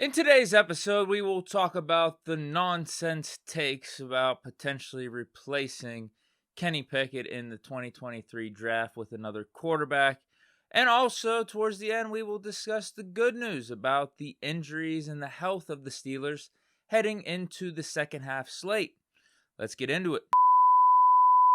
In today's episode, we will talk about the nonsense takes about potentially replacing Kenny Pickett in the 2023 draft with another quarterback. And also, towards the end, we will discuss the good news about the injuries and the health of the Steelers heading into the second half slate. Let's get into it.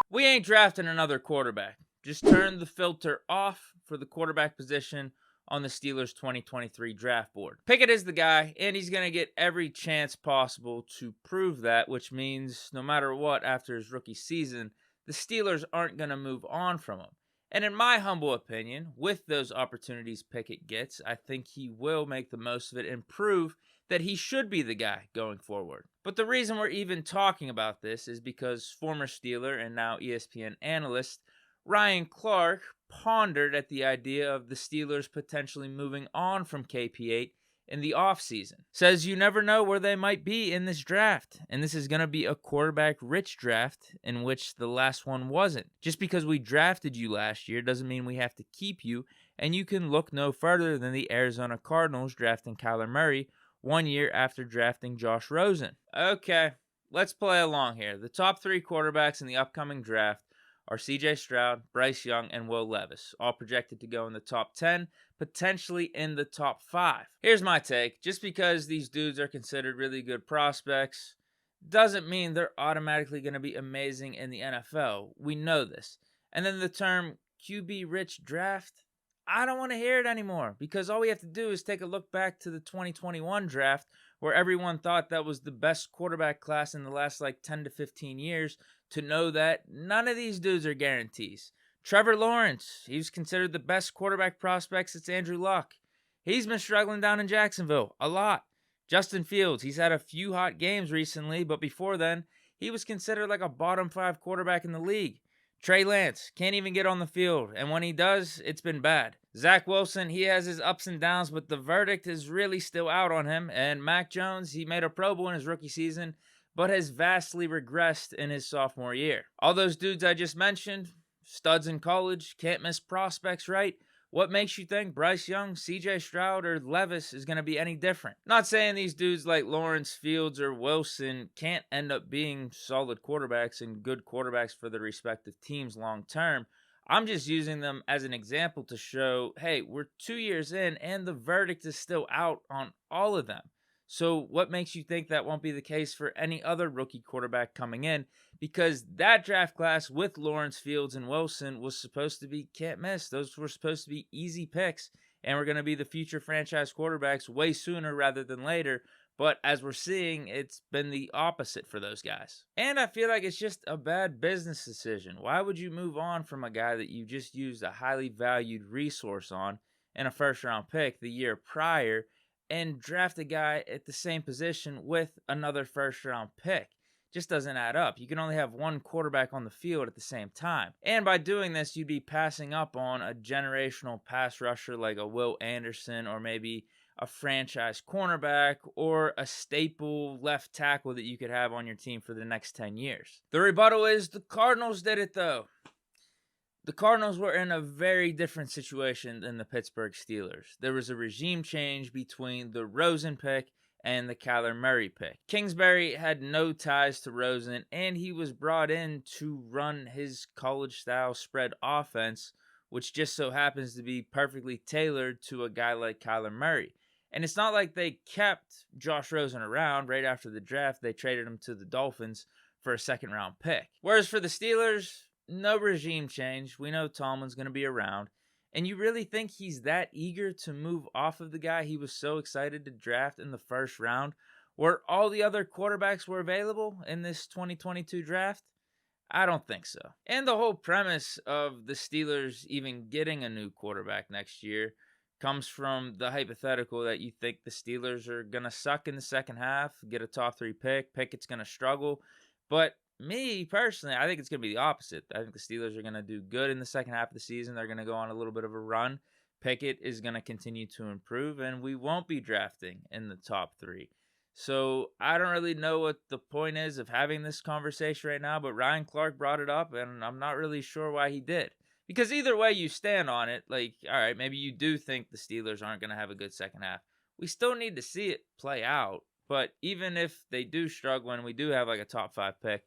We ain't drafting another quarterback. Just turn the filter off for the quarterback position on the Steelers' 2023 draft board. Pickett is the guy, and he's going to get every chance possible to prove that, which means no matter what after his rookie season, the Steelers aren't going to move on from him. And in my humble opinion, with those opportunities Pickett gets, I think he will make the most of it and prove that he should be the guy going forward. But the reason we're even talking about this is because former Steeler and now ESPN analyst Ryan Clark pondered at the idea of the Steelers potentially moving on from KP8 in the offseason. Says you never know where they might be in this draft, and this is going to be a quarterback-rich draft in which the last one wasn't. Just because we drafted you last year doesn't mean we have to keep you, and you can look no further than the Arizona Cardinals drafting Kyler Murray 1 year after drafting Josh Rosen. Okay, let's play along here. The top 3 quarterbacks in the upcoming draft are C.J. Stroud, Bryce Young, and Will Levis, all projected to go in the top 10, potentially in the top 5. Here's my take. Just because these dudes are considered really good prospects doesn't mean they're automatically going to be amazing in the NFL. We know this. And then the term QB-rich draft, I don't want to hear it anymore because all we have to do is take a look back to the 2021 draft where everyone thought that was the best quarterback class in the last 10 to 15 years to know that none of these dudes are guarantees. Trevor Lawrence, he was considered the best quarterback prospect since Andrew Luck. He's been struggling down in Jacksonville a lot. Justin Fields, he's had a few hot games recently, but before then, he was considered like a bottom 5 quarterback in the league. Trey Lance can't even get on the field, and when he does, it's been bad. Zach Wilson, he has his ups and downs, but the verdict is really still out on him. And Mac Jones, he made a Pro Bowl in his rookie season, but has vastly regressed in his sophomore year. All those dudes I just mentioned, studs in college, can't miss prospects, right? What makes you think Bryce Young, C.J. Stroud, or Levis is going to be any different? Not saying these dudes like Lawrence, Fields, or Wilson can't end up being solid quarterbacks and good quarterbacks for their respective teams long term. I'm just using them as an example to show, hey, we're 2 years in and the verdict is still out on all of them. So what makes you think that won't be the case for any other rookie quarterback coming in? Because that draft class with Lawrence, Fields, and Wilson was supposed to be can't miss. Those were supposed to be easy picks and were going to be the future franchise quarterbacks way sooner rather than later. But as we're seeing, it's been the opposite for those guys. And I feel like it's just a bad business decision. Why would you move on from a guy that you just used a highly valued resource on in a first-round pick the year prior and draft a guy at the same position with another first-round pick? Just doesn't add up. You can only have one quarterback on the field at the same time. And by doing this, you'd be passing up on a generational pass rusher like a Will Anderson or maybe a franchise cornerback or a staple left tackle that you could have on your team for the next 10 years. The rebuttal is the Cardinals did it though. The Cardinals were in a very different situation than the Pittsburgh Steelers. There was a regime change between the Rosen pick and the Kyler Murray pick. Kingsbury had no ties to Rosen, and he was brought in to run his college-style spread offense, which just so happens to be perfectly tailored to a guy like Kyler Murray. And it's not like they kept Josh Rosen around. Right after the draft, they traded him to the Dolphins for a second-round pick. Whereas for the Steelers, no regime change. We know Tomlin's going to be around. And you really think he's that eager to move off of the guy he was so excited to draft in the first round, where all the other quarterbacks were available in this 2022 draft? I don't think so. And the whole premise of the Steelers even getting a new quarterback next year comes from the hypothetical that you think the Steelers are going to suck in the second half, get a top 3 pick, Pickett's going to struggle. But me, personally, I think it's going to be the opposite. I think the Steelers are going to do good in the second half of the season. They're going to go on a little bit of a run. Pickett is going to continue to improve, and we won't be drafting in the top 3. So I don't really know what the point is of having this conversation right now, but Ryan Clark brought it up, and I'm not really sure why he did. Because either way you stand on it, all right, maybe you do think the Steelers aren't going to have a good second half. we still need to see it play out. But even if they do struggle and we do have like a top 5 pick,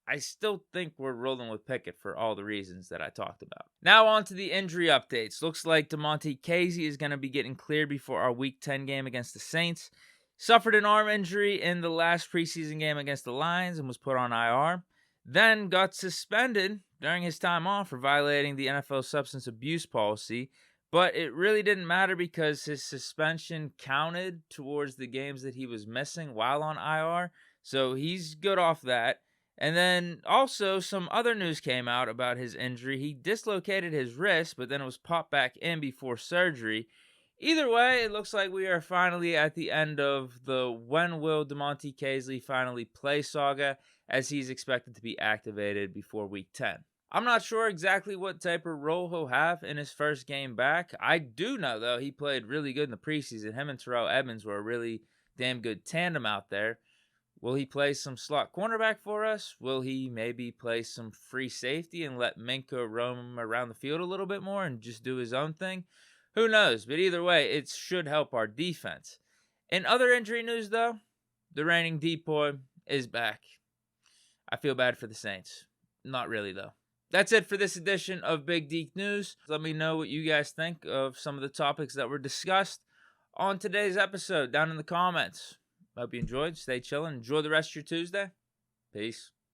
I still think we're rolling with Pickett for all the reasons that I talked about. Now on to the injury updates. Looks like DeMonte Casey is going to be getting cleared before our Week 10 game against the Saints. Suffered an arm injury in the last preseason game against the Lions and was put on IR. Then got suspended during his time off for violating the NFL substance abuse policy. But it really didn't matter because his suspension counted towards the games that he was missing while on IR. So he's good off that. And then also some other news came out about his injury. He dislocated his wrist, but then it was popped back in before surgery. Either way, it looks like we are finally at the end of the when will DeMonte Casey finally play saga, as he's expected to be activated before Week 10. I'm not sure exactly what type of role he'll have in his first game back. I do know, though, he played really good in the preseason. Him and Terrell Edmunds were a really damn good tandem out there. Will he play some slot cornerback for us? Will he maybe play some free safety and let Minka roam around the field a little bit more and just do his own thing? Who knows? But either way, it should help our defense. In other injury news, though, the reigning depoy is back. I feel bad for the Saints. Not really, though. That's it for this edition of Big Deke News. Let me know what you guys think of some of the topics that were discussed on today's episode down in the comments. Hope you enjoyed. Stay chilling. Enjoy the rest of your Tuesday. Peace.